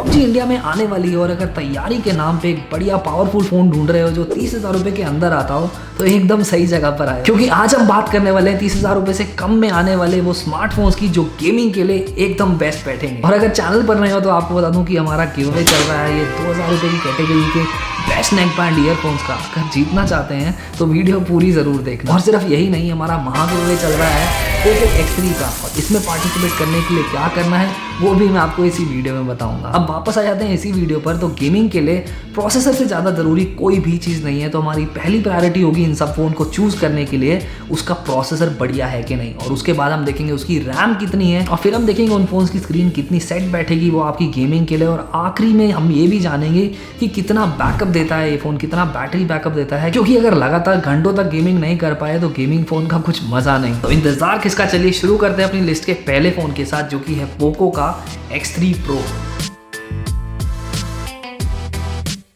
PUBG India में आने वाली है और अगर तैयारी के नाम पे एक बढ़िया पावरफुल फोन ढूंढ रहे हो जो 30,000 रुपए के अंदर आता हो तो एकदम सही जगह पर आए, क्योंकि आज हम बात करने वाले हैं 30,000 रुपए से कम में आने वाले वो स्मार्टफोन्स की जो गेमिंग के लिए एकदम बेस्ट बैठेंगे। और अगर चैनल पर नए हो तो आपको बता दूं कि हमारा गिवअवे चल रहा है ये 2,000 रुपए की कैटेगरी के बेस्ट नेक बैंड ईयरफोन्स का। अगर जीतना चाहते हैं तो वीडियो पूरी जरूर देखना। और सिर्फ यही नहीं, हमारा महा गिवअवे चल रहा है पोको X3 का, और इसमें पार्टिसिपेट करने के लिए क्या करना है वो भी मैं आपको इसी वीडियो में बताऊंगा। अब वापस आ जाते हैं इसी वीडियो पर। तो गेमिंग के लिए प्रोसेसर से ज़्यादा ज़रूरी कोई भी चीज़ नहीं है, तो हमारी पहली प्रायोरिटी होगी इन सब फ़ोन को चूज़ करने के लिए उसका प्रोसेसर बढ़िया है कि नहीं, और उसके बाद हम देखेंगे उसकी रैम कितनी है, और फिर हम देखेंगे उन फोन्स की स्क्रीन कितनी सेट बैठेगी वो आपकी गेमिंग के लिए, और आखिरी में हम ये भी जानेंगे कि कितना बैकअप देता है ये फ़ोन, कितना बैटरी बैकअप देता है, क्योंकि अगर लगातार घंटों तक गेमिंग नहीं कर पाए तो गेमिंग फ़ोन का कुछ मज़ा नहीं। तो इंतज़ार किसका, चलिए शुरू करते हैं अपनी लिस्ट के पहले फ़ोन के साथ जो कि है पोको का X3 Pro।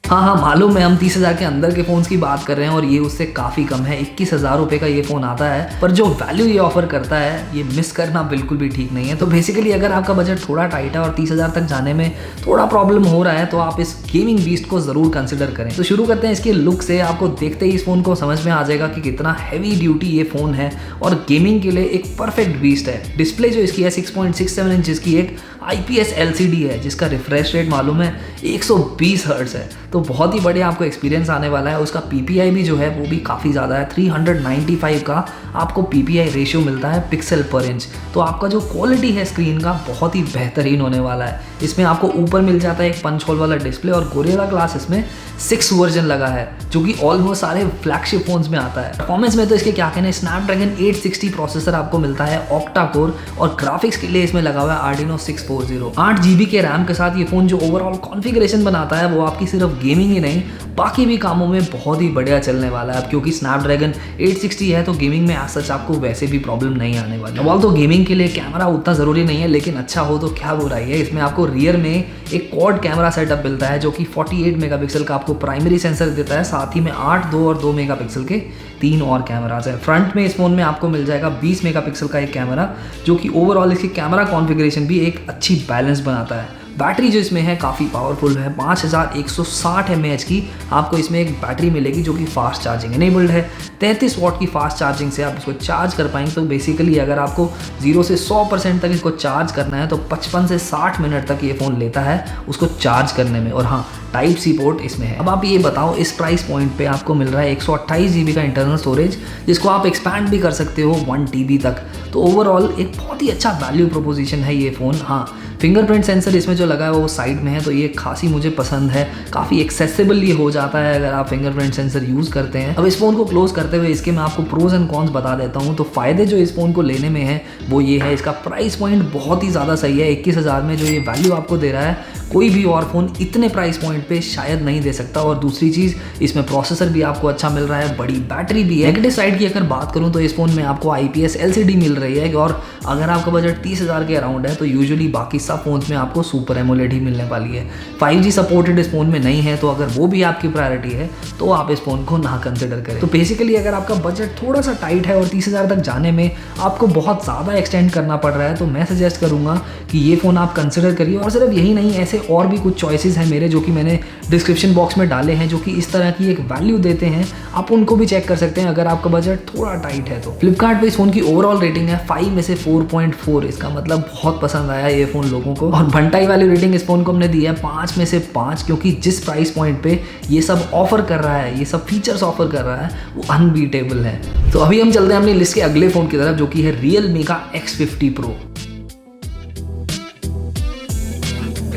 हाँ, मालूम है हम 30,000 के अंदर के फ़ोन्स की बात कर रहे हैं और ये उससे काफ़ी कम है। 21,000 रुपये का ये फ़ोन आता है, पर जो वैल्यू ये ऑफर करता है ये मिस करना बिल्कुल भी ठीक नहीं है। तो बेसिकली अगर आपका बजट थोड़ा टाइट है और 30,000 तक जाने में थोड़ा प्रॉब्लम हो रहा है तो आप इस गेमिंग बीस्ट को ज़रूर कंसिडर करें। तो शुरू करते हैं इसके लुक से। आपको देखते ही इस फ़ोन को समझ में आ जाएगा कि कितना हैवी ड्यूटी ये फ़ोन है और गेमिंग के लिए एक परफेक्ट बीस्ट है। डिस्प्ले जो इसकी है 6.67 इंच की एक IPS LCD है जिसका रिफ्रेश रेट मालूम है 120 हर्ट्ज है, तो बहुत ही बढ़िया आपको एक्सपीरियंस आने वाला है। उसका PPI भी जो है वो भी काफ़ी ज़्यादा है, 395 का आपको PPI रेशियो मिलता है पिक्सल पर इंच। तो आपका जो क्वालिटी है स्क्रीन का बहुत ही बेहतरीन होने वाला है। इसमें आपको ऊपर मिल जाता है एक पंच होल वाला डिस्प्ले, और गोरिल्ला ग्लास इसमें 6 वर्जन लगा है जो कि ऑलमोस्ट सारे फ्लैगशिप फोन्स में आता है। परफॉर्मेंस में तो इसके क्या कहने, स्नैपड्रैगन 860 प्रोसेसर आपको मिलता है ऑक्टा कोर, और ग्राफिक्स के लिए इसमें लगा हुआ है आर्डिनो 640। 8 GB के रैम के साथ ये फ़ोन जो ओवरऑल कॉन्फ़िगरेशन बनाता है वो आपकी सिर्फ गेमिंग ही नहीं बाकी भी कामों में बहुत ही बढ़िया चलने वाला है। अब क्योंकि स्नैपड्रैगन 860 है तो गेमिंग में आज सच आपको वैसे भी प्रॉब्लम नहीं आने वाली। अब तो गेमिंग के लिए कैमरा उतना ज़रूरी नहीं है, लेकिन अच्छा हो तो क्या बुराई है। इसमें आपको रियर में एक क्वाड कैमरा सेटअप मिलता है जो कि 48 मेगापिक्सल का आपको प्राइमरी सेंसर देता है, साथ ही में 8, 2 और 2 मेगापिक्सल के 3 और कैमराज है। फ्रंट में इस फोन में आपको मिल जाएगा 20 मेगापिक्सल का एक कैमरा जो कि ओवरऑल इसकी कैमरा कॉन्फ़िगरेशन भी एक अच्छी बैलेंस बनाता है। बैटरी जो इसमें है काफ़ी पावरफुल है, 5160 mAh की आपको इसमें एक बैटरी मिलेगी जो कि फास्ट चार्जिंग इनेबल्ड है। 33 वाट की फास्ट चार्जिंग से आप इसको चार्ज कर पाएंगे। तो बेसिकली अगर आपको 0 से 100% तक इसको चार्ज करना है तो 55 से 60 मिनट तक ये फ़ोन लेता है उसको चार्ज करने में। और हाँ, टाइप सी पोर्ट इसमें है। अब आप ये बताओ, इस प्राइस पॉइंट पे आपको मिल रहा है 128 GB का इंटरनल स्टोरेज जिसको आप एक्सपैंड भी कर सकते हो 1 TB तक। तो ओवरऑल एक बहुत ही अच्छा वैल्यू प्रोपोजिशन है ये फ़ोन। हाँ, फिंगरप्रिंट सेंसर इसमें जो लगा है वो साइड में है, तो ये खासी मुझे पसंद है। काफ़ी एक्सेसिबल ये हो जाता है अगर आप फिंगरप्रिंट सेंसर यूज़ करते हैं। अब इस फ़ोन को क्लोज करते हुए इसके मैं आपको प्रोज एंड कॉन्स बता देता हूँ। तो फ़ायदे जो इस फ़ोन को लेने में है वो ये है, इसका प्राइस पॉइंट बहुत ही ज़्यादा सही है। 21,000 में जो ये वैल्यू आपको दे रहा है कोई भी और फ़ोन इतने प्राइस पॉइंट पे शायद नहीं दे सकता। और दूसरी चीज़, इसमें प्रोसेसर भी आपको अच्छा मिल रहा है, बड़ी बैटरी भी है। नेगेटिव साइड की अगर बात करूँ तो इस फ़ोन में आपको IPS LCD मिल रही है, और अगर आपका बजट 30,000 के अराउंड है तो यूजुअली बाकी सब फोन्स में आपको सुपर एमोलेड ही मिलने वाली है। 5G सपोर्टेड इस फ़ोन में नहीं है, तो अगर वो भी आपकी प्रायोरिटी है तो आप इस फ़ोन को ना कंसिडर करें। तो बेसिकली अगर आपका बजट थोड़ा सा टाइट है और 30,000 तक जाने में आपको बहुत ज़्यादा एक्सटेंड करना पड़ रहा है तो मैं सजेस्ट करूँगा कि ये फ़ोन आप कंसिडर करिए। और सिर्फ यही नहीं, ऐसे और भी कुछ चॉइसेस हैं मेरे जो कि मैंने डिस्क्रिप्शन बॉक्स में डाले हैं जो कि इस तरह की एक वैल्यू देते हैं, आप उनको भी चेक कर सकते हैं अगर आपका बजट थोड़ा टाइट है तो। फ्लिपकार्ट पे इस फ़ोन की ओवरऑल रेटिंग है 5 में से 4.4। इसका मतलब बहुत पसंद आया ये फ़ोन लोगों को। और भंटाई वाली रेटिंग इस फ़ोन को हमने दी है 5 में से 5, क्योंकि जिस प्राइस पॉइंट पे ये सब ऑफर कर रहा है, ये सब फीचर्स ऑफर कर रहा है वो अनबीटेबल है। तो अभी हम चलते हैं अपनी लिस्ट के अगले फ़ोन की तरफ जो कि है Realme का X50 Pro।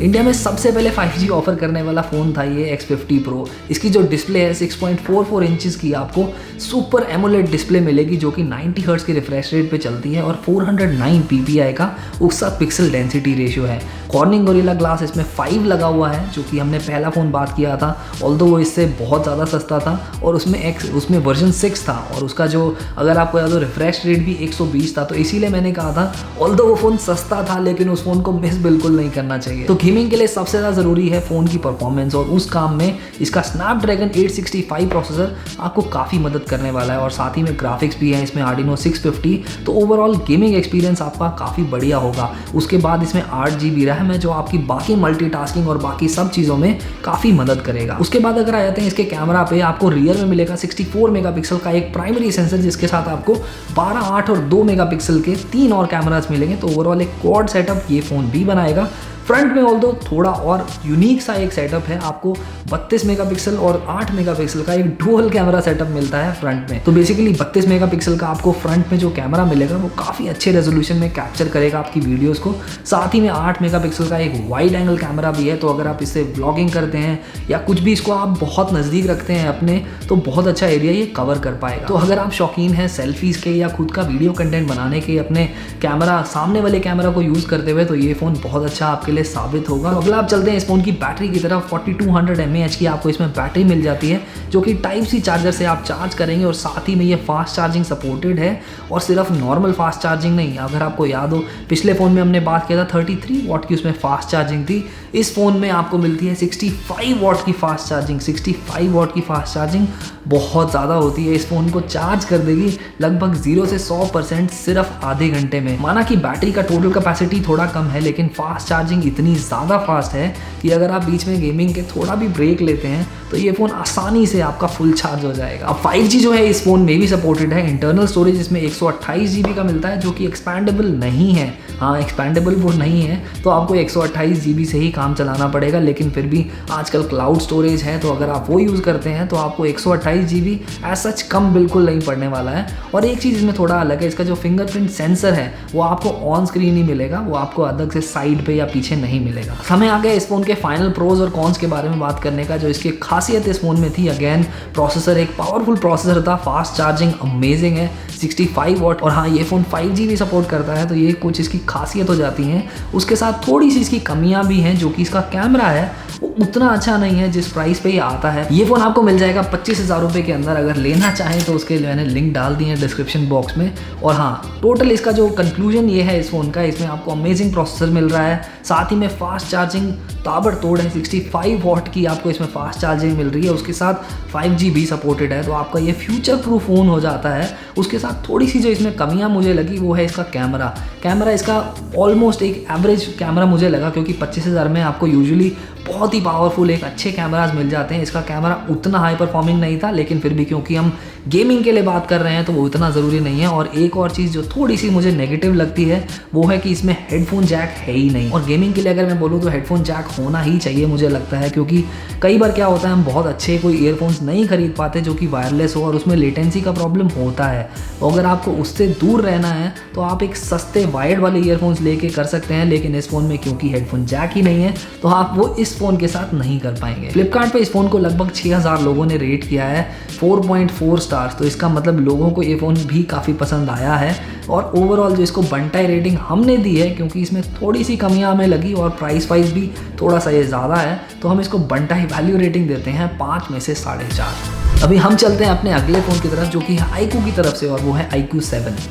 इंडिया में सबसे पहले 5G ऑफर करने वाला फ़ोन था ये X50 Pro। इसकी जो डिस्प्ले है 6.44 इंचज़ की आपको सुपर एमोलेड डिस्प्ले मिलेगी जो कि 90 हर्ट्ज़ के रिफ्रेश रेट पे चलती है, और 409 PPI का उसका पिक्सल डेंसिटी रेशियो है। कॉर्निंग गोरिल्ला ग्लास इसमें 5 लगा हुआ है जो कि हमने पहला फ़ोन बात किया था, ऑल्दो वो इससे बहुत ज़्यादा सस्ता था, और उसमें वर्जन 6 था, और उसका जो अगर आपको याद हो रिफ्रेश रेट भी 120 था। तो इसीलिए मैंने कहा था ऑल्दो वो फ़ोन सस्ता था लेकिन उस फ़ोन को मिस बिल्कुल नहीं करना चाहिए। तो गेमिंग के लिए सबसे ज़्यादा ज़रूरी है फ़ोन की परफॉर्मेंस, और उस काम में इसका स्नैपड्रैगन 865 प्रोसेसर आपको काफ़ी मदद करने वाला है, और साथ ही में ग्राफिक्स भी है इसमें आर्डिनो 650। तो ओवरऑल गेमिंग एक्सपीरियंस आपका काफ़ी बढ़िया होगा। उसके बाद इसमें 8 GB रैम अहम है जो आपकी बाकी मल्टीटास्किंग और बाकी सब चीज़ों में काफ़ी मदद करेगा। उसके बाद अगर आ जाते हैं इसके कैमरा पे, आपको रियर में मिलेगा 64 मेगापिक्सल का एक प्राइमरी सेंसर, जिसके साथ आपको 12, 8 और 2 मेगापिक्सल के 3 और कैमरास मिलेंगे। तो ओवरऑल एक क्वाड सेटअप ये फ़ोन भी बनाएगा। फ्रंट में ऑल्दो थोड़ा और यूनिक सा एक सेटअप है, आपको 32 मेगापिक्सल और 8 मेगापिक्सल का एक डुअल कैमरा सेटअप मिलता है फ्रंट में। तो बेसिकली 32 मेगापिक्सल का आपको फ्रंट में जो कैमरा मिलेगा वो काफ़ी अच्छे रेजोल्यूशन में कैप्चर करेगा आपकी वीडियोस को। साथ ही में 8 मेगापिक्सल का एक वाइड एंगल कैमरा भी है, तो अगर आप इससे व्लॉगिंग करते हैं या कुछ भी इसको आप बहुत नज़दीक रखते हैं अपने, तो बहुत अच्छा एरिया ये कवर कर पाएगा। तो अगर आप शौकीन हैं सेल्फीज़ के या खुद का वीडियो कंटेंट बनाने के अपने कैमरा सामने वाले कैमरा को यूज़ करते हुए, तो ये फ़ोन बहुत अच्छा आपके लिए साबित होगा। अगला आप चलते हैं इस फोन की बैटरी की तरफ। 4200 mAh की आपको इसमें बैटरी मिल जाती है, जो कि टाइप सी चार्जर से आप चार्ज करेंगे और साथ ही में ये फास्ट चार्जिंग सपोर्टेड है। और सिर्फ नॉर्मल फास्ट चार्जिंग नहीं, अगर आपको याद हो पिछले फ़ोन में हमने बात किया था 33 वाट की उसमें फास्ट चार्जिंग थी, इस फ़ोन में आपको मिलती है 65 वाट की फास्ट चार्जिंग। 65 वाट की फास्ट चार्जिंग बहुत ज़्यादा होती है, इस फ़ोन को चार्ज कर देगी लगभग 0 से 100% सिर्फ आधे घंटे में। माना कि बैटरी का टोटल कैपेसिटी थोड़ा कम है, लेकिन फास्ट चार्जिंग इतनी ज़्यादा फास्ट है कि अगर आप बीच में गेमिंग के थोड़ा भी ब्रेक लेते हैं तो ये फ़ोन आसानी से आपका फुल चार्ज हो जाएगा। अब 5G जो है इस फ़ोन में भी सपोर्टेड है। इंटरनल स्टोरेज इसमें 128 GB का मिलता है, जो कि एक्सपैंडेबल नहीं है। हाँ, एक्सपैंडेबल वो नहीं है, तो आपको 128 GB से ही काम चलाना पड़ेगा, लेकिन फिर भी आजकल क्लाउड स्टोरेज है, तो अगर आप वो यूज़ करते हैं तो आपको 128 GB एज सच कम बिल्कुल नहीं पड़ने वाला है। और एक चीज़ इसमें थोड़ा अलग है, इसका जो फिंगरप्रिंट सेंसर है वो आपको ऑन स्क्रीन ही मिलेगा, वो आपको अलग से साइड पे या पीछे नहीं मिलेगा। समय आ गया इस फोन के फाइनल प्रोज और कॉन्स के बारे में बात करने का। जो इसकी खासियत इस फोन में थी, अगेन प्रोसेसर एक पावरफुल प्रोसेसर था, फास्ट चार्जिंग अमेजिंग है, 65 वाट। और हाँ, ये फ़ोन 5G भी सपोर्ट करता है, तो ये कुछ इसकी खासियत हो जाती हैं। उसके साथ थोड़ी सी इसकी कमियां भी हैं, जो कि इसका कैमरा है वो उतना अच्छा नहीं है जिस प्राइस पे ये आता है। ये फ़ोन आपको मिल जाएगा 25,000 रुपये के अंदर। अगर लेना चाहें तो उसके मैंने लिंक डाल दी है डिस्क्रिप्शन बॉक्स में। और हाँ, टोटल इसका जो कंक्लूजन ये है इस फ़ोन का, इसमें आपको अमेजिंग प्रोसेसर मिल रहा है, साथ ही में फास्ट चार्जिंग ताबड़तोड़ है, 65 वाट की आपको इसमें फास्ट चार्जिंग मिल रही है। उसके साथ 5G भी सपोर्टेड है, तो आपका ये फ्यूचर प्रूफ फ़ोन हो जाता है। उसके साथ थोड़ी सी जो इसमें कमियां मुझे लगी वो है इसका कैमरा इसका ऑलमोस्ट एक एवरेज कैमरा मुझे लगा, क्योंकि 25,000 में आपको यूजुअली बहुत ही पावरफुल एक अच्छे कैमराज मिल जाते हैं। इसका कैमरा उतना हाई परफॉर्मिंग नहीं था, लेकिन फिर भी क्योंकि हम गेमिंग के लिए बात कर रहे हैं तो वो इतना ज़रूरी नहीं है। और एक और चीज़ जो थोड़ी सी मुझे नेगेटिव लगती है वो है कि इसमें हेडफोन जैक है ही नहीं। और गेमिंग के लिए अगर मैं बोलूँ तो हेडफोन जैक होना ही चाहिए मुझे लगता है, क्योंकि कई बार क्या होता है हम बहुत अच्छे कोई ईयरफोन्स नहीं खरीद पाते जो कि वायरलेस हो और उसमें लेटेंसी का प्रॉब्लम होता है। तो अगर आपको उससे दूर रहना है तो आप एक सस्ते वायर्ड वाले ईयरफोन्स लेके कर सकते हैं, लेकिन इस फ़ोन में क्योंकि हेडफोन जैक ही नहीं है तो आप वो इस फ़ोन के साथ नहीं कर पाएंगे। फ्लिपकार्ट पे इस फ़ोन को लगभग 6000 लोगों ने रेट किया है, 4.4 स्टार्स। तो इसका मतलब लोगों को ये फ़ोन भी काफ़ी पसंद आया है। और ओवरऑल जो इसको बंटाई रेटिंग हमने दी है, क्योंकि इसमें थोड़ी सी कमियां हमें लगी और प्राइस वाइज भी थोड़ा सा ये ज़्यादा है, तो हम इसको बंटाई वैल्यू रेटिंग देते हैं 5 में से 4.5। अभी हम चलते हैं अपने अगले फ़ोन की तरफ, जो कि है iQOO की तरफ से, और वो है iQOO 7।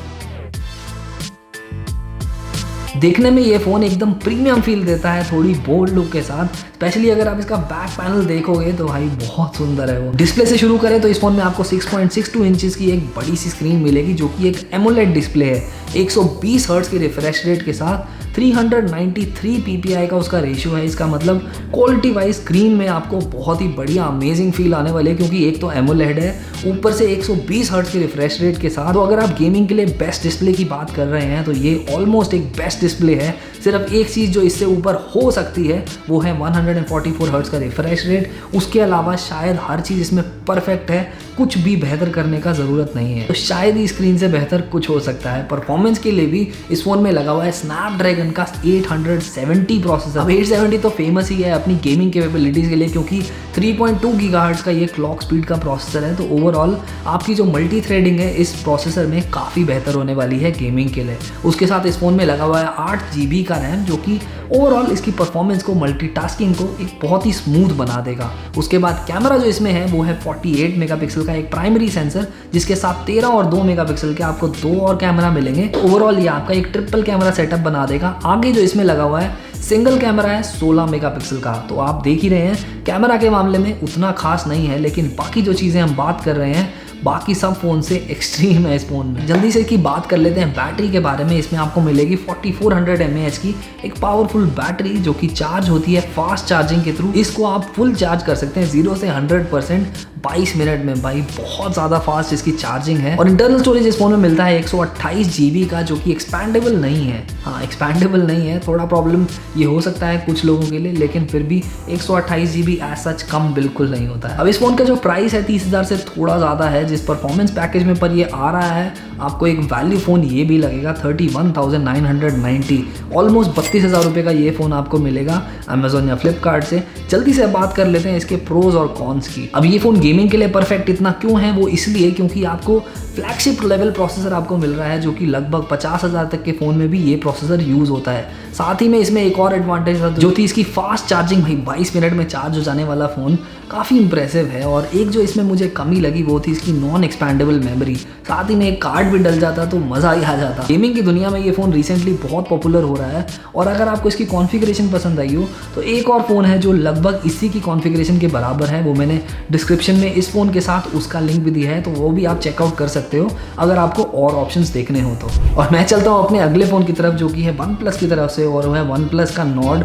देखने में ये फ़ोन एकदम प्रीमियम फील देता है, थोड़ी बोल्ड लुक के साथ। स्पेशली अगर आप इसका बैक पैनल देखोगे तो भाई बहुत सुंदर है वो। डिस्प्ले से शुरू करें तो इस फोन में आपको 6.62 इंचेस की एक बड़ी सी स्क्रीन मिलेगी, जो कि एक एमोलेड डिस्प्ले है। 120 हर्ट्ज के रिफ्रेश रेट के साथ 393 ppi का उसका रेशियो है। इसका मतलब क्वालिटी वाइज स्क्रीन में आपको बहुत ही बढ़िया अमेजिंग फील आने वाले है, क्योंकि एक तो एमोलेड है, ऊपर से 120 हर्ट्ज के रिफ्रेश रेट के साथ। तो अगर आप गेमिंग के लिए बेस्ट डिस्प्ले की बात कर रहे हैं तो ये ऑलमोस्ट एक बेस्ट डिस्प्ले है। सिर्फ एक चीज़ जो इससे ऊपर हो सकती है वो है 144 हर्ट्ज का रिफ्रेश रेट। उसके अलावा शायद हर चीज़ इसमें परफेक्ट है, कुछ भी बेहतर करने का ज़रूरत नहीं है। तो शायद ही स्क्रीन से बेहतर कुछ हो सकता है। परफॉर्मेंस के लिए भी इस फोन में लगा हुआ है स्नैपड्रैगन का 870 प्रोसेसर। अब 870 तो फेमस ही है अपनी गेमिंग कैपेबिलिटीज़ के लिए, क्योंकि 3.2 गीगाहर्ट्ज का ये क्लॉक स्पीड का प्रोसेसर है। तो ओवरऑल आपकी जो मल्टी थ्रेडिंग है इस प्रोसेसर में काफ़ी बेहतर होने वाली है गेमिंग के लिए। उसके साथ इस फोन में लगा हुआ है 8 GB का रैम, जो कि ओवरऑल इसकी परफॉर्मेंस को, मल्टीटास्किंग को एक बहुत ही स्मूथ बना देगा। उसके बाद कैमरा जो इसमें है वो है 48 मेगापिक्सल का एक प्राइमरी सेंसर, जिसके साथ 13 और 2 मेगापिक्सल के आपको 2 और कैमरा मिलेंगे। तो ओवरऑल ये आपका एक ट्रिपल कैमरा सेटअप बना देगा। आगे जो इसमें लगा हुआ है सिंगल कैमरा है 16 मेगापिक्सल का। तो आप देख ही रहे हैं कैमरा के मामले में उतना खास नहीं है, लेकिन बाकी जो चीज़ें हम बात कर रहे हैं बाकी सब फ़ोन से एक्सट्रीम है इस फ़ोन में। जल्दी से इसकी बात कर लेते हैं बैटरी के बारे में। इसमें आपको मिलेगी 4400 mAh की एक पावरफुल बैटरी जो कि चार्ज होती है फास्ट चार्जिंग के थ्रू। इसको आप फुल चार्ज कर सकते हैं 0 से 100% 22 मिनट में। भाई बहुत ज़्यादा फास्ट इसकी चार्जिंग है। और इंटरनल स्टोरेज इस फोन में मिलता है 128 GB का, जो कि एक्सपैंडेबल नहीं है। हाँ, एक्सपैंडेबल नहीं है, थोड़ा प्रॉब्लम ये हो सकता है कुछ लोगों के लिए, लेकिन फिर भी 128 GB एज सच कम बिल्कुल नहीं होता है। अब इस फोन का जो प्राइस है 30,000 से थोड़ा ज़्यादा है जिस परफॉर्मेंस पैकेज में पर ये आ रहा है। आपको एक वैल्यू फ़ोन ये भी लगेगा 31,990, ऑलमोस्ट 32,000 रुपये का ये फ़ोन आपको मिलेगा अमेजोन या फ्लिपकार्ट से। जल्दी से बात कर लेते हैं इसके प्रोज और कॉन्स की। अब ये फ़ोन गेमिंग के लिए परफेक्ट इतना क्यों है, वो इसलिए क्योंकि आपको फ्लैगशिप लेवल प्रोसेसर आपको मिल रहा है जो कि लगभग 50,000 तक के फ़ोन में भी ये प्रोसेसर यूज़ होता है। साथ ही में इसमें एक और एडवांटेज था जो थी इसकी फास्ट चार्जिंग। भाई 22 मिनट में चार्ज हो जाने वाला फ़ोन काफ़ी इंप्रेसिव है। और एक जो इसमें मुझे कमी लगी वो थी इसकी नॉन एक्सपैंडेबल मेमोरी। साथ ही में एक कार्ड भी डल जाता तो मज़ा ही आ जाता। गेमिंग की दुनिया में ये फ़ोन रिसेंटली बहुत पॉपुलर हो रहा है। और अगर आपको इसकी कॉन्फ़िगरेशन पसंद आई हो तो एक और फ़ोन है जो लगभग इसी की कॉन्फ़िगरेशन के बराबर है। वो मैंने डिस्क्रिप्शन में इस फ़ोन के साथ उसका लिंक भी दिया है, तो वो भी आप चेकआउट कर सकते हो अगर आपको और ऑप्शंस देखने हो तो। और मैं चलता हूँ अपने अगले फ़ोन की तरफ जो कि है वन प्लस की तरफ से, और वो है वन प्लस का नॉर्ड।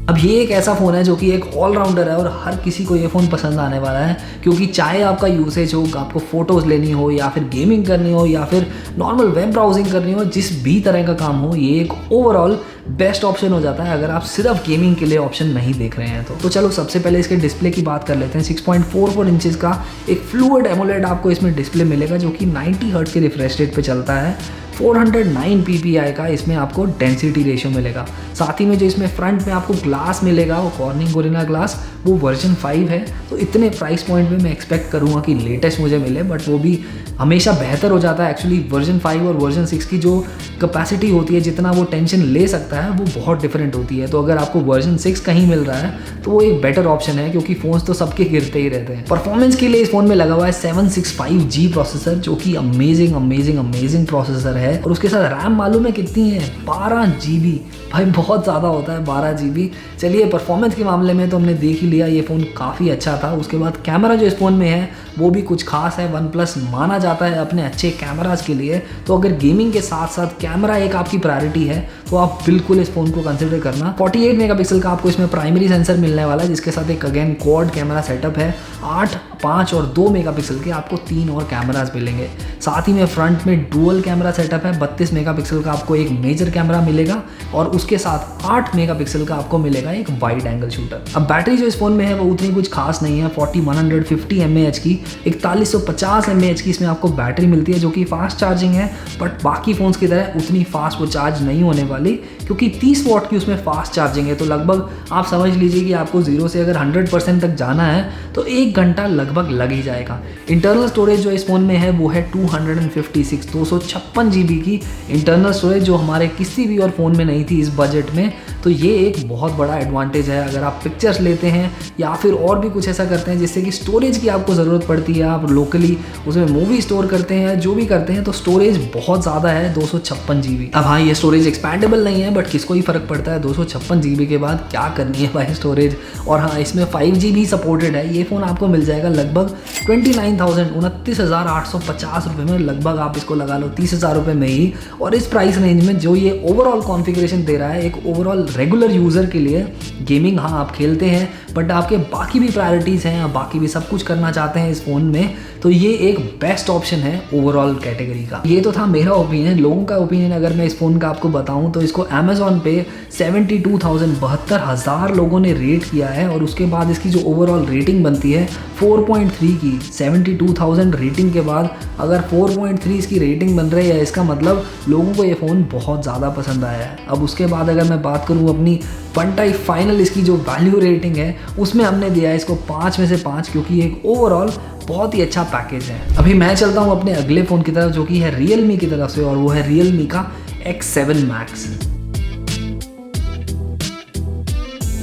अब ये एक ऐसा फ़ोन है जो कि एक ऑलराउंडर है और हर किसी को ये फ़ोन पसंद आने वाला है, क्योंकि चाहे आपका यूसेज हो, आपको फ़ोटोज़ लेनी हो या फिर गेमिंग करनी हो या फिर नॉर्मल वेब ब्राउजिंग करनी हो, जिस भी तरह का काम हो, ये एक ओवरऑल बेस्ट ऑप्शन हो जाता है अगर आप सिर्फ गेमिंग के लिए ऑप्शन नहीं देख रहे हैं तो चलो सबसे पहले इसके डिस्प्ले की बात कर लेते हैं। 6.44 इंचेस का एक फ्लूइड एमोलेड आपको इसमें डिस्प्ले मिलेगा जो कि 90 हर्ट्ज के रिफ्रेश रेट पे चलता है। 409 ppi का इसमें आपको डेंसिटी रेशियो मिलेगा। साथ ही में जो इसमें फ्रंट में आपको ग्लास मिलेगा वो कॉर्निंग गोरिल्ला ग्लास, वो वर्जन 5 है। तो इतने प्राइस पॉइंट में मैं एक्सपेक्ट करूँगा कि लेटेस्ट मुझे मिले, बट वो भी हमेशा बेहतर हो जाता है। एक्चुअली वर्जन 5 और वर्जन 6 की जो कैपेसिटी होती है, जितना वो टेंशन ले सकता है, वो बहुत डिफरेंट होती है। तो अगर आपको वर्जन 6 कहीं मिल रहा है तो वो एक बेटर ऑप्शन है, क्योंकि फ़ोन्स तो सबके गिरते ही रहते हैं। परफॉर्मेंस के लिए इस फ़ोन में लगा हुआ है 765G प्रोसेसर जो कि अमेजिंग प्रोसेसर है। और उसके साथ रैम मालूम है कितनी है? 12 GB। भाई बहुत ज़्यादा होता है 12 GB। चलिए परफॉर्मेंस के मामले में तो हमने देख ही लिया, ये फ़ोन काफ़ी अच्छा था। उसके बाद कैमरा जो इस फ़ोन में है वो भी कुछ खास है। वन प्लस माना जाता है अपने अच्छे कैमराज के लिए, तो अगर गेमिंग के साथ साथ कैमरा एक आपकी प्रायोरिटी है तो आप बिल्कुल इस फ़ोन को कंसिडर करना। 48 मेगापिक्सल का आपको इसमें प्राइमरी सेंसर मिलने वाला है, जिसके साथ एक अगेन क्वाड कैमरा सेटअप है। 8, 5 और 2 मेगापिक्सल के आपको 3 और कैमराज मिलेंगे। साथ ही में फ्रंट में डुअल कैमरा सेटअप है। 32 मेगापिक्सल का आपको एक मेजर कैमरा मिलेगा और उसके साथ 8 मेगापिक्सल का आपको मिलेगा एक वाइड एंगल शूटर। अब बैटरी जो इस फोन में है वो उतनी कुछ खास नहीं है। 4150 mAh की 4150 mAh की इसमें आपको बैटरी मिलती है जो कि फास्ट चार्जिंग है, बट बाकी फ़ोन्स की तरह उतनी फास्ट वो चार्ज नहीं होने वाली, क्योंकि 30 वॉट की उसमें फास्ट चार्जिंग है। तो लगभग आप समझ लीजिए कि आपको 0 से अगर 100% तक जाना है तो 1 घंटा लगभग लग ही जाएगा। इंटरनल स्टोरेज जो इस फ़ोन में है वो है 256 GB की इंटरनल स्टोरेज, जो हमारे किसी भी और फ़ोन में नहीं थी इस बजट में। तो ये एक बहुत बड़ा एडवांटेज है अगर आप पिक्चर्स लेते हैं या फिर और भी कुछ ऐसा करते हैं जिससे कि स्टोरेज की आपको ज़रूरत पड़ती है, आप लोकली उसमें मूवी स्टोर करते हैं, जो भी करते हैं, तो स्टोरेज बहुत ज़्यादा है 256 GB। अब हाँ, ये स्टोरेज एक्सपैंडेबल नहीं है, बट किसको ही फ़र्क पड़ता है 256 GB के बाद क्या करनी है भाई स्टोरेज। और हाँ, इसमें 5G भी सपोर्टेड है। ये फ़ोन आपको मिल जाएगा लगभग 29,850 रुपये में। लगभग आप इसको लगा लो 30,000 रुपये में ही। और इस प्राइस रेंज में जो ये ओवरऑल कॉन्फ़िगरेशन दे रहा है एक ओवरऑल रेगुलर यूज़र के लिए, गेमिंग हाँ आप खेलते हैं बट आपके बाकी भी प्रायोरिटीज़ हैं, आप बाकी भी सब कुछ करना चाहते हैं इस फ़ोन में, तो ये एक बेस्ट ऑप्शन है ओवरऑल कैटेगरी का। ये तो था मेरा ओपिनियन। लोगों का ओपिनियन अगर मैं इस फ़ोन का आपको बताऊं तो इसको अमेजोन पे 72,000 लोगों ने रेट किया है, और उसके बाद इसकी जो ओवरऑल रेटिंग बनती है 4.3 की। 72,000 रेटिंग के बाद अगर 4.3 इसकी रेटिंग बन रही है, इसका मतलब लोगों को ये फ़ोन बहुत ज़्यादा पसंद आया है। अब उसके बाद अगर मैं बात करूँ अपनी वन टाइप फाइनल इसकी जो वैल्यू रेटिंग है उसमें हमने दिया है इसको 5 में से 5, क्योंकि एक ओवरऑल बहुत ही अच्छा पैकेज है। अभी मैं चलता हूँ अपने अगले फ़ोन की तरफ जो कि है Realme की तरफ से, और वो है Realme का X7 Max।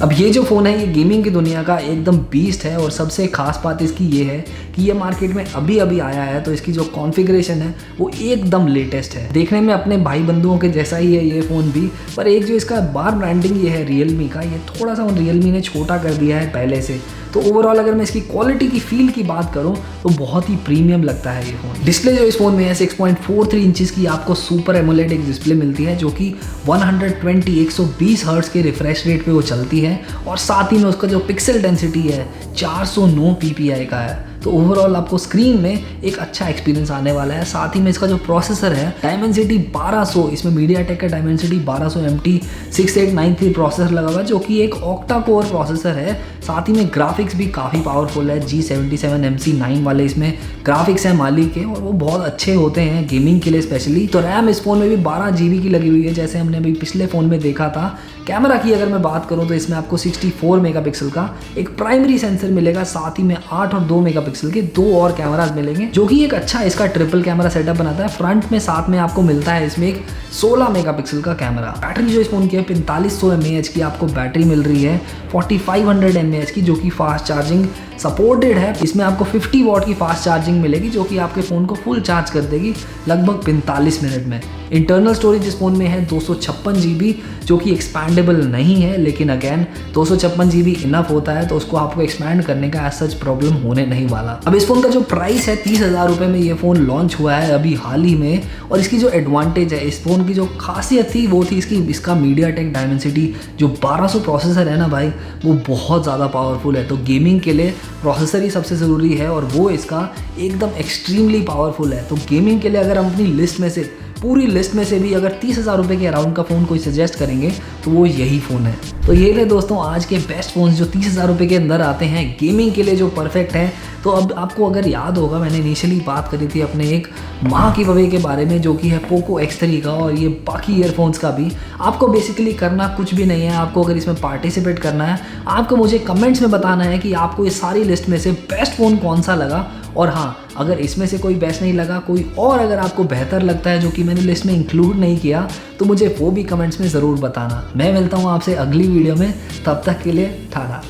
अब ये जो फ़ोन है ये गेमिंग की दुनिया का एकदम बीस्ट है, और सबसे खास बात इसकी ये है कि ये मार्केट में अभी अभी आया है, तो इसकी जो कॉन्फ़िगरेशन है वो एकदम लेटेस्ट है। देखने में अपने भाई बंधुओं के जैसा ही है ये फ़ोन भी, पर एक जो इसका बार ब्रांडिंग ये है रियलमी का, ये थोड़ा सा रियलमी ने छोटा कर दिया है पहले से। तो ओवरऑल अगर मैं इसकी क्वालिटी की फील की बात करूं तो बहुत ही प्रीमियम लगता है ये फ़ोन। डिस्प्ले जो इस फ़ोन में है 6.43 इंचेस की आपको सुपर एमोलेड एक डिस्प्ले मिलती है, जो कि 120 हर्ट्ज के रिफ्रेश रेट पे वो चलती है, और साथ ही में उसका जो पिक्सल डेंसिटी है 409 ppi का है। तो ओवरऑल आपको स्क्रीन में एक अच्छा एक्सपीरियंस आने वाला है। साथ ही में इसका जो प्रोसेसर है डायमेंसिटी 1200, इसमें मीडियाटेक का डायमेंसिटी 1200 MT6893 प्रोसेसर लगा हुआ है, जो कि एक ऑक्टा कोर प्रोसेसर है। साथ ही में ग्राफिक्स भी काफ़ी पावरफुल है, G77 MC9 वाले इसमें ग्राफिक्स हैं माली के, और वो बहुत अच्छे होते हैं गेमिंग के लिए स्पेशली। तो रैम इस फ़ोन में भी 12 GB की लगी हुई है, जैसे हमने अभी पिछले फ़ोन में देखा था। कैमरा की अगर मैं बात करूं तो इसमें आपको 64 मेगापिक्सल का एक प्राइमरी सेंसर मिलेगा, साथ ही में 8 और 2 मेगापिक्सल के 2 और कैमरास मिलेंगे, जो कि एक अच्छा इसका ट्रिपल कैमरा सेटअप बनाता है। फ्रंट में साथ में आपको मिलता है इसमें एक 16 मेगापिक्सल का कैमरा। बैटरी जो इस फोन की है 4500 mAh की आपको बैटरी मिल रही है, 4500 mAh की, जो कि फास्ट चार्जिंग सपोर्टेड है। इसमें आपको 50 वॉट की फास्ट चार्जिंग मिलेगी, जो कि आपके फ़ोन को फुल चार्ज कर देगी लगभग 45 मिनट में। इंटरनल स्टोरेज इस फोन में है 256 GB, जो कि एक्सपैंडेबल नहीं है, लेकिन अगेन 256 GB इनफ होता है, तो उसको आपको एक्सपैंड करने का एज सच प्रॉब्लम होने नहीं वाला। अब इस फोन का जो प्राइस है 30,000 रुपये में ये फ़ोन लॉन्च हुआ है अभी हाल ही में, और इसकी जो एडवांटेज है, इस फोन की जो खासियत थी वो थी इसका मीडियाटेक डायमेंसिटी जो 1200 प्रोसेसर है ना भाई, वो बहुत ज़्यादा पावरफुल है। तो गेमिंग के लिए प्रोसेसर ही सबसे ज़रूरी है, और वो इसका एकदम एक्सट्रीमली पावरफुल है। तो गेमिंग के लिए अगर हम अपनी लिस्ट में से, पूरी लिस्ट में से भी अगर 30,000 रुपये के अराउंड का फ़ोन कोई सजेस्ट करेंगे तो वो यही फ़ोन है। तो ये थे दोस्तों आज के बेस्ट फ़ोन्स जो 30,000 रुपये के अंदर आते हैं, गेमिंग के लिए जो परफेक्ट है। तो अब आपको अगर याद होगा, मैंने इनिशियली बात करी थी अपने एक माह की ववे के बारे में, जो कि है पोको X3 का, और ये बाकी ईयरफोन्स का भी। आपको बेसिकली करना कुछ भी नहीं है, आपको अगर इसमें पार्टिसिपेट करना है, आपको मुझे कमेंट्स में बताना है कि आपको इस सारी लिस्ट में से बेस्ट फ़ोन कौन सा लगा। और हाँ, अगर इसमें से कोई बेस्ट नहीं लगा, कोई और अगर आपको बेहतर लगता है जो कि मैंने लिस्ट में इंक्लूड नहीं किया, तो मुझे वो भी कमेंट्स में ज़रूर बताना। मैं मिलता हूँ आपसे अगली वीडियो में, तब तक के लिए टाटा।